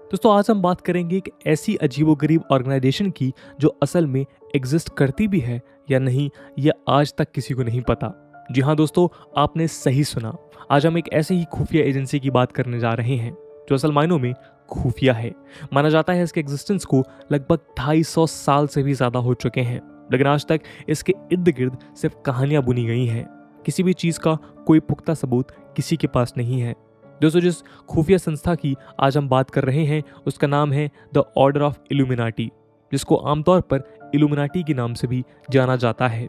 दोस्तों आज हम बात करेंगे एक ऐसी अजीबोगरीब ऑर्गेनाइजेशन की जो असल में एग्जिस्ट करती भी है या नहीं, ये आज तक किसी को नहीं पता। जी हाँ दोस्तों, आपने सही सुना। आज हम एक ऐसे ही खुफिया एजेंसी की बात करने जा रहे हैं जो असल मायनों में खुफिया है। माना जाता है इसके एग्जिस्टेंस को लगभग 250 साल से भी ज्यादा हो चुके हैं, लेकिन आज तक इसके इर्द गिर्द सिर्फ कहानियां बुनी गई हैं। किसी भी चीज का कोई पुख्ता सबूत किसी के पास नहीं है। दोस्तों जिस खुफिया संस्था की आज हम बात कर रहे हैं उसका नाम है द ऑर्डर ऑफ इल्यूमिनाटी, जिसको आमतौर पर इल्यूमिनाटी के नाम से भी जाना जाता है।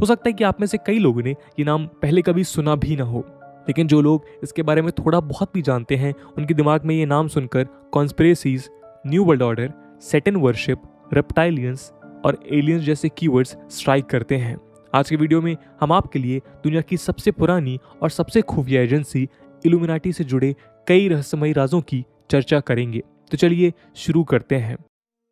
हो सकता है कि आप में से कई लोगों ने ये नाम पहले कभी सुना भी ना हो, लेकिन जो लोग इसके बारे में थोड़ा बहुत भी जानते हैं उनके दिमाग में ये नाम सुनकर conspiracies, new world order, Satan worship, reptilians और एलियंस जैसे कीवर्ड्स स्ट्राइक करते हैं। आज के वीडियो में हम आपके लिए दुनिया की सबसे पुरानी और सबसे खुफिया एजेंसी इल्यूमिनाटी से जुड़े कई रहस्यमयी राजों की चर्चा करेंगे। तो चलिए शुरू करते हैं।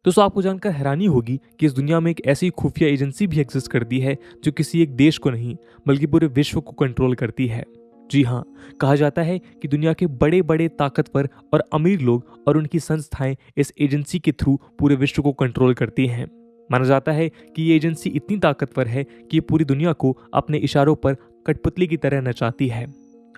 दोस्तों आपको जानकर हैरानी होगी कि इस दुनिया में एक ऐसी खुफिया एजेंसी भी एग्जिस्ट करती है जो किसी एक देश को नहीं बल्कि पूरे विश्व को कंट्रोल करती है। जी हाँ, कहा जाता है कि दुनिया के बड़े बड़े ताकतवर और अमीर लोग और उनकी संस्थाएं इस एजेंसी के थ्रू पूरे विश्व को कंट्रोल करती हैं। माना जाता है कि ये एजेंसी इतनी ताकतवर है कि ये पूरी दुनिया को अपने इशारों पर कठपुतली की तरह नचाती है।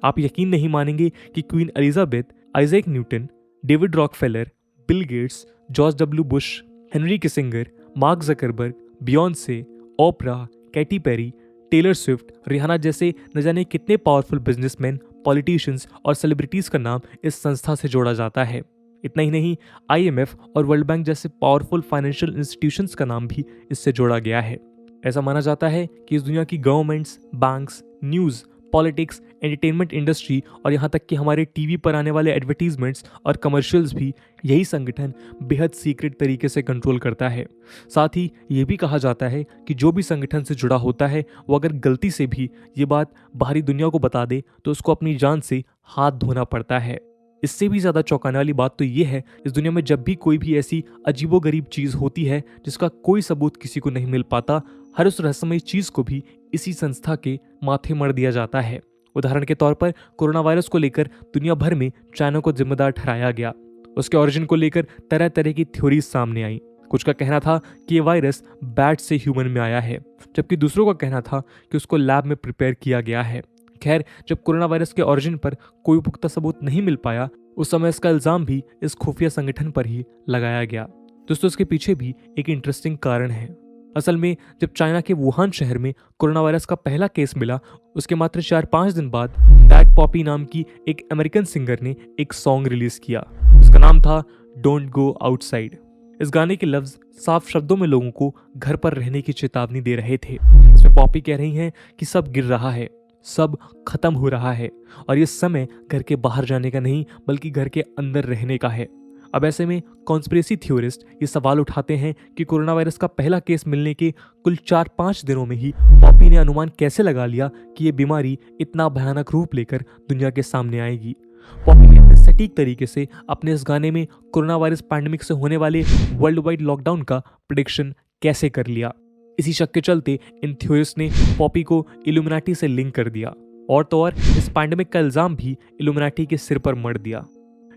आप यकीन नहीं मानेंगे कि Queen Elizabeth, Isaac Newton, David Rockefeller, Bill Gates, George W Bush, Henry Kissinger, Mark Zuckerberg, Beyonce, Oprah, Katy Perry, Taylor Swift, Rihanna जैसे न जाने कितने पावरफुल बिजनेसमैन, पॉलिटिशियंस और सेलिब्रिटीज का नाम इस संस्था से जोड़ा जाता है। इतना ही नहीं, IMF और वर्ल्ड बैंक जैसे पावरफुल फाइनेंशियल इंस्टीट्यूशंस का नाम भी इससे जोड़ा गया है। ऐसा माना जाता है कि इस दुनिया की governments, banks, news, politics, entertainment industry और यहाँ तक कि हमारे टीवी पर आने वाले एडवर्टीजमेंट्स और कमर्शियल्स भी यही संगठन बेहद सीक्रेट तरीके से कंट्रोल करता है। साथ ही ये भी कहा जाता है कि जो भी संगठन से जुड़ा होता है वो अगर गलती से भी ये बात बाहरी दुनिया को बता दे तो उसको अपनी जान से हाथ धोना पड़ता है। इससे भी ज़्यादा चौंकाने वाली बात तो ये है, इस दुनिया में जब भी कोई भी ऐसी अजीबोगरीब चीज़ होती है जिसका कोई सबूत किसी को नहीं मिल पाता, हर उस रहस्यमयी चीज़ को भी इसी संस्था के माथे मढ़ दिया जाता है। उदाहरण के तौर पर कोरोना वायरस को लेकर दुनिया भर में चाइना को जिम्मेदार ठहराया गया। उसके ओरिजिन को लेकर तरह तरह की थ्योरीज सामने आई। कुछ का कहना था कि ये वायरस बैट से ह्यूमन में आया है, जबकि दूसरों का कहना था कि उसको लैब में प्रिपेयर किया गया है। खैर, जब कोरोना वायरस के ओरिजिन पर कोई पुख्ता सबूत नहीं मिल पाया, उस समय इसका इल्जाम भी इस खुफिया संगठन पर ही लगाया गया। दोस्तों इसके पीछे भी एक इंटरेस्टिंग कारण है। असल में जब चाइना के वुहान शहर में कोरोना वायरस का पहला केस मिला, उसके मात्र 4-5 दिन बाद बैड पॉपी नाम की एक अमेरिकन सिंगर ने एक सॉन्ग रिलीज किया। उसका नाम था डोंट गो आउटसाइड। इस गाने के लफ्ज साफ शब्दों में लोगों को घर पर रहने की चेतावनी दे रहे थे। इसमें पॉपी कह रही हैं कि सब गिर रहा है, सब खत्म हो रहा है और ये समय घर के बाहर जाने का नहीं बल्कि घर के अंदर रहने का है। अब ऐसे में कॉन्स्पिरेसी थ्योरिस्ट ये सवाल उठाते हैं कि कोरोना वायरस का पहला केस मिलने के कुल 4-5 दिनों में ही पॉपी ने अनुमान कैसे लगा लिया कि ये बीमारी इतना भयानक रूप लेकर दुनिया के सामने आएगी। पॉपी ने अपने सटीक तरीके से अपने इस गाने में कोरोना वायरस पैंडेमिक से होने वाले वर्ल्ड वाइड लॉकडाउन का प्रेडिक्शन कैसे कर लिया। इसी शक के चलते इन थ्योरिस्ट ने पॉपी को इल्यूमिनाटी से लिंक कर दिया और तो और इस पैंडेमिक का इल्जाम भी इल्यूमिनाटी के सिर पर मढ़ दिया।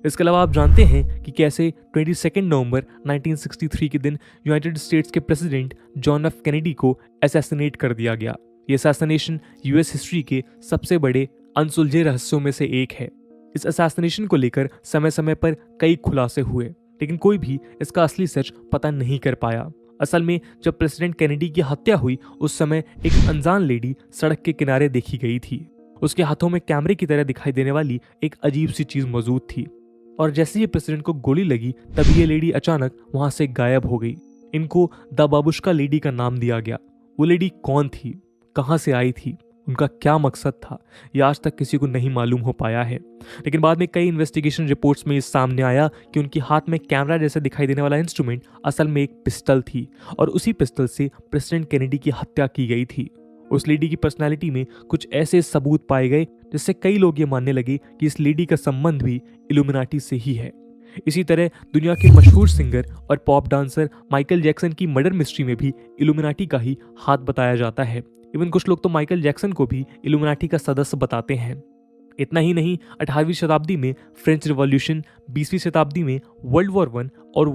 इसके अलावा आप जानते हैं कि कैसे 22 नवंबर 1963 के दिन यूनाइटेड स्टेट्स के प्रेसिडेंट जॉन एफ कैनेडी को असैसिनेट कर दिया गया। ये असैसिनेशन यूएस हिस्ट्री के सबसे बड़े अनसुलझे रहस्यों में से एक है। इस असैसिनेशन को लेकर समय समय पर कई खुलासे हुए, लेकिन कोई भी इसका असली सच पता नहीं कर पाया। असल में जब प्रेसिडेंट कैनेडी की हत्या हुई उस समय एक अनजान लेडी सड़क के किनारे देखी गई थी। उसके हाथों में कैमरे की तरह दिखाई देने वाली एक अजीब सी चीज मौजूद थी और जैसे ही प्रेसिडेंट को गोली लगी तभी ये लेडी अचानक वहां से गायब हो गई। इनको द बाबुश्का लेडी का नाम दिया गया। वो लेडी कौन थी, कहां से आई थी, उनका क्या मकसद था, यह आज तक किसी को नहीं मालूम हो पाया है। लेकिन बाद में कई इन्वेस्टिगेशन रिपोर्ट्स में इस सामने आया कि उनके हाथ में कैमरा जैसे दिखाई देने वाला इंस्ट्रूमेंट असल में एक पिस्टल थी और उसी पिस्टल से प्रेसिडेंट कैनेडी की हत्या की गई थी। उस लेडी की पर्सनालिटी में कुछ ऐसे सबूत पाए गए जिससे कई लोग ये मानने लगे कि इस लेडी का संबंध भी इल्यूमिनाटी से ही है। इसी तरह दुनिया के मशहूर सिंगर और पॉप डांसर माइकल जैक्सन की मर्डर मिस्ट्री में भी इल्यूमिनाटी का ही हाथ बताया जाता है। इवन कुछ लोग तो माइकल जैक्सन को भी इल्यूमिनाटी का सदस्य बताते हैं। इतना ही नहीं, 18वीं शताब्दी में फ्रेंच रिवॉल्यूशन, 20वीं शताब्दी में वर्ल्ड वॉर वन और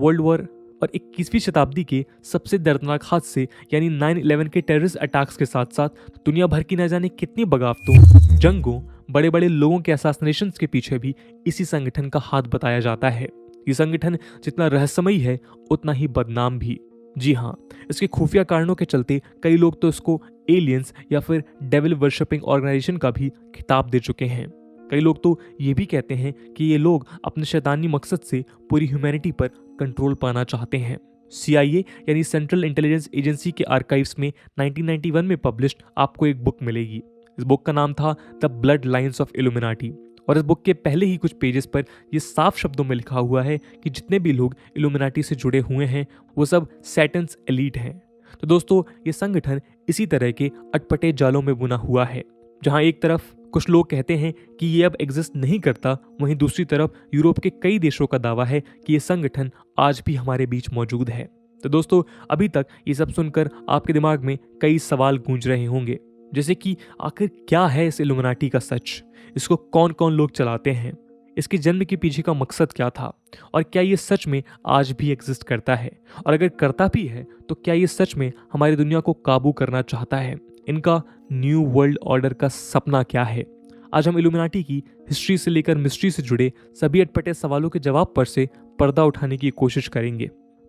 21वीं शताब्दी के सबसे दर्दनाक हादसे यानी 9/11 के टेररिस्ट अटैक्स के साथ साथ दुनिया भर की न जाने कितनी बगावतों, जंगों, बड़े बड़े लोगों के असैसिनेशन के पीछे भी इसी संगठन का हाथ बताया जाता है। ये संगठन जितना रहस्यमयी है उतना ही बदनाम भी। जी हाँ, इसके खुफिया कारणों के चलते कई लोग तो इसको एलियंस या फिर डेविल वर्शिपिंग ऑर्गेनाइजेशन का भी खिताब दे चुके हैं। कई लोग तो ये भी कहते हैं कि ये लोग अपने शैतानी मकसद से पूरी ह्यूमैनिटी पर कंट्रोल पाना चाहते हैं। CIA यानी सेंट्रल इंटेलिजेंस एजेंसी के आर्काइव्स में 1991 में पब्लिश्ड आपको एक बुक मिलेगी। इस बुक का नाम था the blood lines of illuminati और इस बुक के पहले ही कुछ पेजेस पर यह साफ शब्दों में लिखा हुआ है कि जितने भी लोग इल्यूमिनाटी से जुड़े हुए हैं वो सब सैटन्स एलीट हैं। तो दोस्तों, ये संगठन इसी तरह के अटपटे जालों में बुना हुआ है, जहां एक तरफ कुछ लोग कहते हैं कि ये अब एग्जिस्ट नहीं करता, वहीं दूसरी तरफ यूरोप के कई देशों का दावा है कि ये संगठन आज भी हमारे बीच मौजूद है। तो दोस्तों, अभी तक ये सब सुनकर आपके दिमाग में कई सवाल गूंज रहे होंगे, जैसे कि आखिर क्या है इस इल्यूमिनाटी का सच, इसको कौन कौन लोग चलाते हैं, इसके जन्म के पीछे का मकसद क्या था और क्या ये सच में आज भी एग्जिस्ट करता है, और अगर करता भी है तो क्या ये सच में हमारी दुनिया को काबू करना चाहता है। इनका न्यू वर्ल्ड ऑर्डर का सपना क्या है। आज हम इल्यूमिनाटी की हिस्ट्री से लेकर मिस्ट्री से जुड़े सभी अटपटे सवालों के जवाब पर से पर्दा उठाने की कोशिश करेंगे।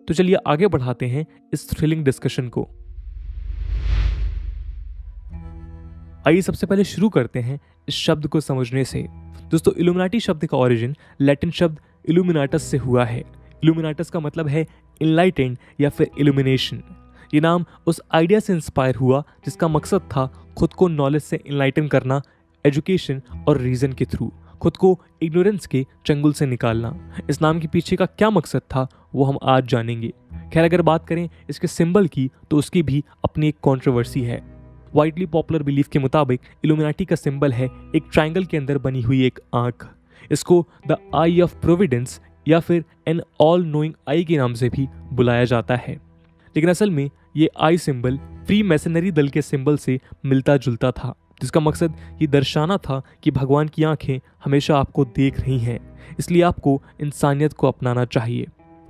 तो चलिए आगे बढ़ाते हैं इस थ्रिलिंग डिस्कशन को। आइए सबसे पहले शुरू करते हैं इस शब्द को समझने से। दोस्तों, इल्यूमिनाटी शब्द का ओरिजिन लैटिन शब्द इल्यूमिनाटस से हुआ है। इल्यूमिनाटस का मतलब है इनलाइटेंड या फिर इल्यूमिनेशन। ये नाम उस आइडिया से इंस्पायर हुआ जिसका मकसद था खुद को नॉलेज से इनलाइटन करना, एजुकेशन और रीजन के थ्रू खुद को इग्नोरेंस के चंगुल से निकालना। इस नाम के पीछे का क्या मकसद था वो हम आज जानेंगे। खैर, अगर बात करें इसके सिंबल की तो उसकी भी अपनी एक कंट्रोवर्सी है। वाइडली पॉपुलर बिलीफ के मुताबिक इल्यूमिनाटी का सिंबल है एक ट्रायंगल के अंदर बनी हुई एक आंख। इसको द आई ऑफ प्रोविडेंस या फिर एन ऑल नोइंग आई के नाम से भी बुलाया जाता है। लेकिन असल में ये आई सिंबल फ्री मैसनरी दल के सिंबल से मिलता जुलता था, जिसका मकसद ये दर्शाना था कि भगवान की आंखें हमेशा आपको देख रही हैं, इसलिए आपको इंसानियत को अपनाना चाहिए।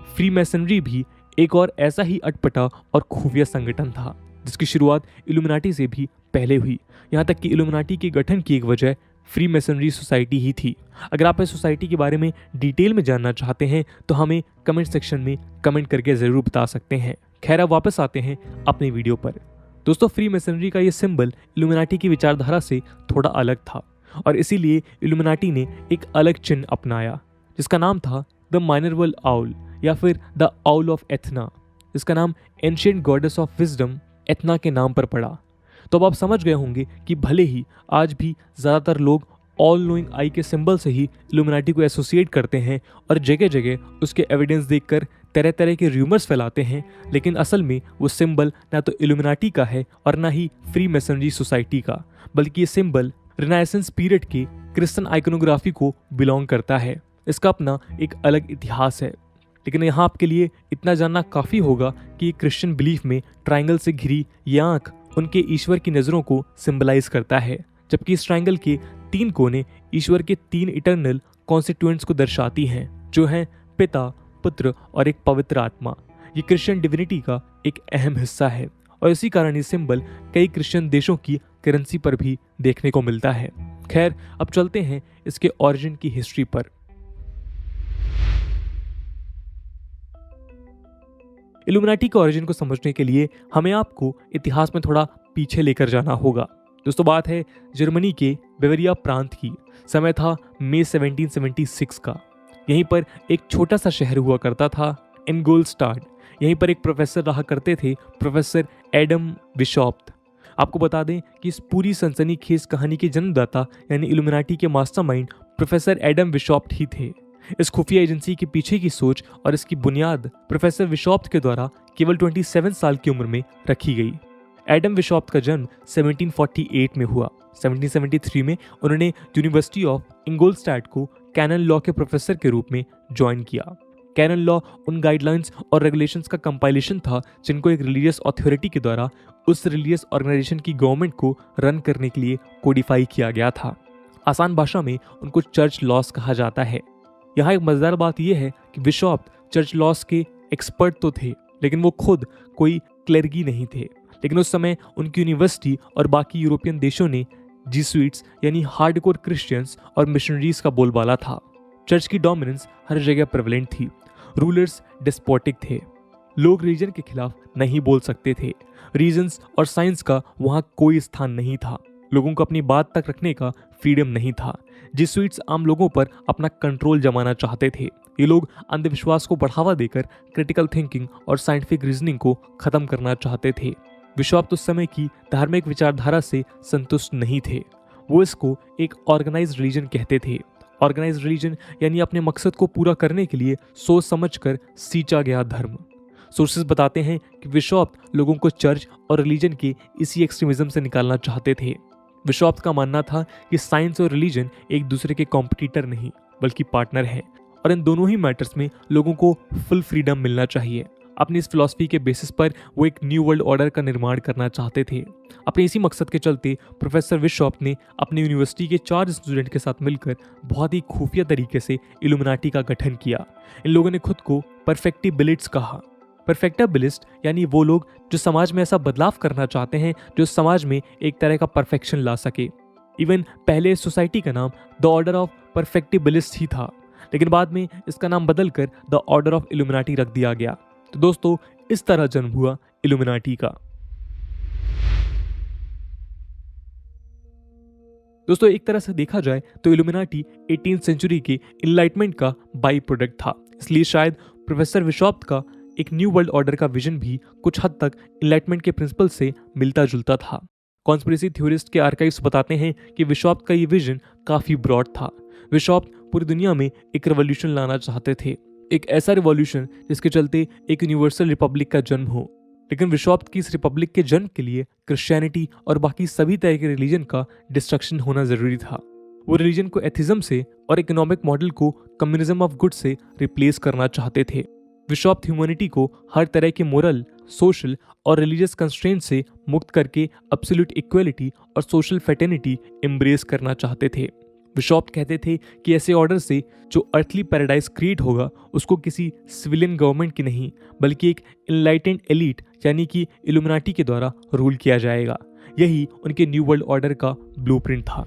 फ्री मैसनरी भी एक और ऐसा ही अटपटा और खुफिया संगठन था जिसकी शुरुआत इल्यूमिनाटी से भी पहले हुई। यहाँ तक कि इल्यूमिनाटी के गठन की एक वजह फ्री मैसनरी सोसाइटी ही थी। अगर आप इस सोसाइटी के बारे में डिटेल में जानना चाहते हैं तो हमें कमेंट सेक्शन में कमेंट करके ज़रूर बता सकते हैं। खैर, अब वापस आते हैं अपनी वीडियो पर। दोस्तों, फ्री मैसनरी का ये सिंबल इल्यूमिनाटी की विचारधारा से थोड़ा अलग था और इसीलिए इल्यूमिनाटी ने एक अलग चिन्ह अपनाया जिसका नाम था द माइनरवल आउल या फिर द आउल ऑफ एथना, जिसका नाम एंशिएंट गॉडेस ऑफ विजडम एथना के नाम पर पड़ा। तो अब आप समझ गए होंगे कि भले ही आज भी ज़्यादातर लोग ऑल नोइंग आई के सिंबल से ही इल्यूमिनाटी को एसोसिएट करते हैं और जगह जगह उसके एविडेंस देखकर तरह तरह के र्यूमर्स फैलाते हैं, लेकिन असल में वो सिंबल ना तो इल्यूमिनाटी का है और ना ही फ्री मैसनरी सोसाइटी का, बल्कि ये सिंबल रिनाइसेंस पीरियड की क्रिश्चियन आइकोनोग्राफी को बिलोंग करता है। इसका अपना एक अलग इतिहास है, लेकिन यहाँ आपके लिए इतना जानना काफ़ी होगा कि क्रिश्चियन बिलीफ में ट्रायंगल से घिरी ये आँख उनके ईश्वर की नज़रों को सिंबलाइज करता है, जबकि इस ट्रायंगल के 3 कोने ईश्वर के 3 इटर्नल कॉन्स्टिट्यूएंट्स को दर्शाती हैं, जो हैं पिता, पुत्र और एक पवित्र आत्मा। ये क्रिश्चियन डिविनिटी का एक अहम हिस्सा है और इसी कारण ये सिंबल कई क्रिश्चियन देशों की करेंसी पर भी देखने को मिलता है। खैर, अब चलते हैं इसके ओरिजिन की हिस्ट्री पर। इल्यूमिनाटी के ओरिजिन को समझने के लिए हमें आपको इतिहास में थोड़ा पीछे लेकर जाना होगा। दोस्तों, बात है जर्मनी के बेवरिया प्रांत की। समय था मई 1776 का। यहीं पर एक छोटा सा शहर हुआ करता था, इनगोल्स्टाड। यहीं पर एक प्रोफेसर रहा करते थे, प्रोफेसर एडम विशॉप्ट। आपको बता दें कि इस पूरी सनसनीखेज कहानी के जन्मदाता यानी इल्यूमिनाटी के मास्टरमाइंड प्रोफेसर एडम विशॉप्ट ही थे। इस खुफिया एजेंसी के पीछे की सोच और इसकी बुनियाद प्रोफेसर विशॉप्ट के द्वारा केवल 27 साल की उम्र में रखी गई। एडम विशॉप्ट का जन्म 1748 में हुआ। 1773 में उन्होंने यूनिवर्सिटी ऑफ इंगोल्स्टाड को कैनन लॉ के प्रोफेसर के रूप में ज्वाइन किया। कैनन लॉ उन गाइडलाइंस और रेगुलेशंस का कंपाइलेशन था जिनको एक रिलीजियस अथॉरिटी के द्वारा उस रिलीजियस ऑर्गेनाइजेशन की गवर्नमेंट को रन करने के लिए कोडिफाई किया गया था। आसान भाषा में उनको चर्च लॉस कहा जाता है। यहाँ एक मजेदार बात यह है कि बिशॉप चर्च लॉस के एक्सपर्ट तो थे, लेकिन वो खुद कोई क्लेर्गी नहीं थे। लेकिन उस समय उनकी यूनिवर्सिटी और बाकी यूरोपियन देशों ने जीसुइट्स यानी हार्डकोर क्रिश्चियंस और मिशनरीज का बोलबाला था। चर्च की डोमिनेंस हर जगह प्रेवलेंट थी। रूलर्स डिस्पोटिक थे। लोग रिलीजन के खिलाफ नहीं बोल सकते थे। रीजन्स और साइंस का वहाँ कोई स्थान नहीं था। लोगों को अपनी बात तक रखने का फ्रीडम नहीं था। जीसुइट्स आम लोगों पर अपना कंट्रोल जमाना चाहते थे। ये लोग अंधविश्वास को बढ़ावा देकर क्रिटिकल थिंकिंग और साइंटिफिक रीजनिंग को खत्म करना चाहते थे। बिशॉप उस समय की धार्मिक विचारधारा से संतुष्ट नहीं थे। वो इसको एक ऑर्गेनाइज्ड रिलीजन कहते थे। ऑर्गेनाइज्ड रिलीजन यानी अपने मकसद को पूरा करने के लिए सोच समझकर सींचा गया धर्म। सोर्सेज बताते हैं कि बिशॉप लोगों को चर्च और रिलीजन के इसी एक्सट्रीमिज्म से निकालना चाहते थे। बिशॉप का मानना था कि साइंस और रिलीजन एक दूसरे के कॉम्पिटिटर नहीं बल्कि पार्टनर है, और इन दोनों ही मैटर्स में लोगों को फुल फ्रीडम मिलना चाहिए। अपनी इस फिलॉसफी के बेसिस पर वो एक न्यू वर्ल्ड ऑर्डर का निर्माण करना चाहते थे। अपने इसी मकसद के चलते प्रोफेसर बिशॉप ने अपनी यूनिवर्सिटी के 4 स्टूडेंट के साथ मिलकर बहुत ही खुफिया तरीके से इल्यूमिनाटी का गठन किया। इन लोगों ने खुद को परफेक्टिबिलिट्स कहा। परफेक्टिबिलिस्ट यानी वो लोग जो समाज में ऐसा बदलाव करना चाहते हैं जो समाज में एक तरह का परफेक्शन ला सके। इवन पहले सोसाइटी का नाम द ऑर्डर ऑफ परफेक्टिबिलिस्ट ही था, लेकिन बाद में इसका नाम बदलकर द ऑर्डर ऑफ इल्यूमिनाटी रख दिया गया। तो दोस्तों, इस तरह जन्म हुआ इल्यूमिनाटी का। दोस्तों, एक तरह से देखा जाए तो इल्यूमिनाटी 18th सेंचुरी के इनलाइटमेंट का बाई प्रोडक्ट था। इसलिए शायद प्रोफेसर बिशॉप का एक न्यू वर्ल्ड ऑर्डर का विजन भी कुछ हद तक इनलाइटमेंट के प्रिंसिपल से मिलता जुलता था। कॉन्स्पिरेसी थ्योरिस्ट के आर्काइव्स बताते हैं कि बिशॉप का ये विजन काफी ब्रॉड था। बिशॉप पूरी दुनिया में एक रेवोल्यूशन लाना चाहते थे, एक ऐसा रिवॉल्यूशन जिसके चलते एक यूनिवर्सल रिपब्लिक का जन्म हो। लेकिन बिशॉप की इस रिपब्लिक के जन्म के लिए क्रिश्चियनिटी और बाकी सभी तरह के रिलीजन का डिस्ट्रक्शन होना जरूरी था। वो रिलीजन को एथिज्म से और इकोनॉमिक मॉडल को कम्युनिज्म ऑफ गुड से रिप्लेस करना चाहते थे। बिशॉप ह्यूमैनिटी को हर तरह के मोरल, सोशल और रिलीजियस कंस्ट्रेंट से मुक्त करके एब्सोल्यूट इक्वलिटी और सोशल फेटर्निटी एम्ब्रेस करना चाहते थे। बिशॉप कहते थे कि ऐसे ऑर्डर से जो अर्थली पैराडाइज क्रिएट होगा उसको किसी सिविलियन गवर्नमेंट की नहीं बल्कि एक इनलाइटेंड एलीट यानी कि इल्यूमिनाटी के द्वारा रूल किया जाएगा। यही उनके न्यू वर्ल्ड ऑर्डर का ब्लूप्रिंट था।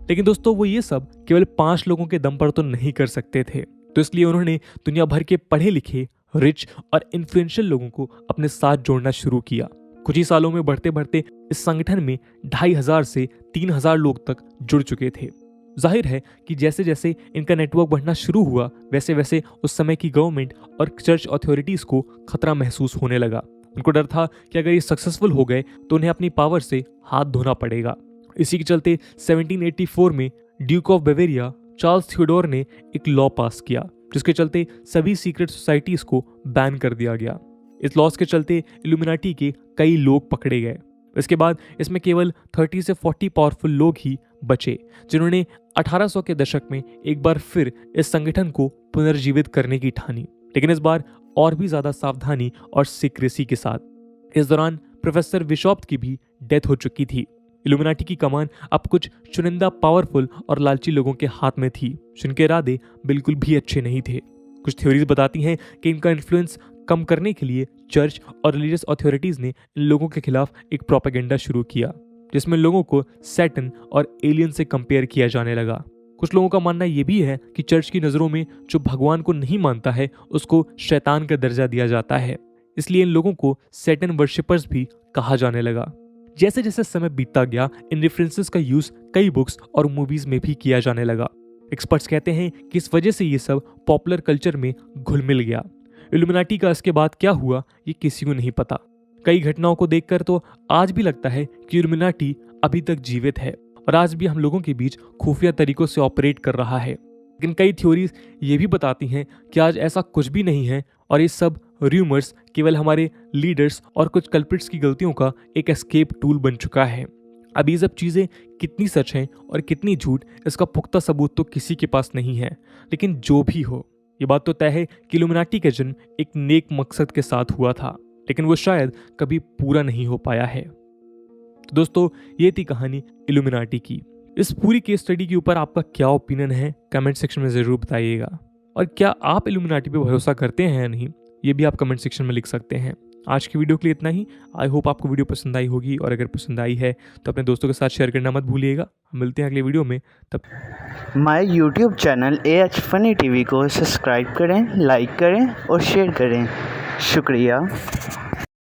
लेकिन दोस्तों, वो ये सब केवल 5 लोगों के दम पर तो नहीं कर सकते थे, तो इसलिए उन्होंने दुनिया भर के पढ़े लिखे, रिच और इन्फ्लुएंशियल लोगों को अपने साथ जोड़ना शुरू किया। कुछ ही सालों में बढ़ते बढ़ते इस संगठन में 2500 से 3000 लोग तक जुड़ चुके थे। जाहिर है कि जैसे जैसे इनका नेटवर्क बढ़ना शुरू हुआ वैसे वैसे उस समय की गवर्नमेंट और चर्च अथॉरिटीज को खतरा महसूस होने लगा। उनको डर था कि अगर ये सक्सेसफुल हो गए तो उन्हें अपनी पावर से हाथ धोना पड़ेगा। इसी के चलते 1784 में ड्यूक ऑफ बेवेरिया चार्ल्स थियोडोर ने एक लॉ पास किया जिसके चलते सभी सीक्रेट सोसाइटीज को बैन कर दिया गया। इस लॉस के चलते इल्यूमिनाटी के कई लोग पकड़े गए। इसके बाद इसमें केवल 30 से 40 पावरफुल लोग ही बचे जिन्होंने 1800 के दशक में एक बार फिर इस संगठन को पुनर्जीवित करने की ठानी, लेकिन इस बार और भी ज्यादा सावधानी और सीक्रेसी के साथ। इस दौरान प्रोफेसर बिशॉप की भी डेथ हो चुकी थी। इल्यूमिनाटी की कमान अब कुछ चुनिंदा पावरफुल और लालची लोगों के हाथ में थी जिनके इरादे बिल्कुल भी अच्छे नहीं थे। कुछ थ्योरीज बताती हैं कि इनका इन्फ्लुएंस कम करने के लिए चर्च और रिलीजियस अथॉरिटीज ने इन लोगों के खिलाफ एक प्रोपेगेंडा शुरू किया जिसमें लोगों को सैटन और एलियन से कंपेयर किया जाने लगा। कुछ लोगों का मानना यह भी है कि चर्च की नज़रों में जो भगवान को नहीं मानता है उसको शैतान का दर्जा दिया जाता है, इसलिए इन लोगों को सैटन वर्शिपर्स भी कहा जाने लगा। जैसे जैसे समय बीतता गया इन रेफरेंसेस का यूज कई बुक्स और मूवीज में भी किया जाने लगा। एक्सपर्ट्स कहते हैं कि इस वजह से ये सब पॉपुलर कल्चर में घुल मिल गया। इल्यूमिनाटी का इसके बाद क्या हुआ ये किसी को नहीं पता। कई घटनाओं को देखकर तो आज भी लगता है कि इल्यूमिनाटी अभी तक जीवित है और आज भी हम लोगों के बीच खुफिया तरीकों से ऑपरेट कर रहा है। लेकिन कई थ्योरीज ये भी बताती हैं कि आज ऐसा कुछ भी नहीं है और ये सब रूमर्स केवल हमारे लीडर्स और कुछ कल्प्रिट्स की गलतियों का एक एस्केप टूल बन चुका है। अब ये सब चीज़ें कितनी सच हैं और कितनी झूठ इसका पुख्ता सबूत तो किसी के पास नहीं है, लेकिन जो भी हो ये बात तो तय है कि इल्यूमिनाटी का जन्म एक नेक मकसद के साथ हुआ था, लेकिन वो शायद कभी पूरा नहीं हो पाया है। तो दोस्तों, ये थी कहानी इल्यूमिनाटी की। इस पूरी केस स्टडी के ऊपर आपका क्या ओपिनियन है कमेंट सेक्शन में ज़रूर बताइएगा। और क्या आप इल्यूमिनाटी पे भरोसा करते हैं या नहीं, ये भी आप कमेंट सेक्शन में लिख सकते हैं। आज की वीडियो के लिए इतना ही। आई होप आपको वीडियो पसंद आई होगी, और अगर पसंद आई है तो अपने दोस्तों के साथ शेयर करना मत भूलिएगा। मिलते हैं अगले वीडियो में, तब my YouTube channel AH funny TV को सब्सक्राइब करें, लाइक करें और शेयर करें। शुक्रिया।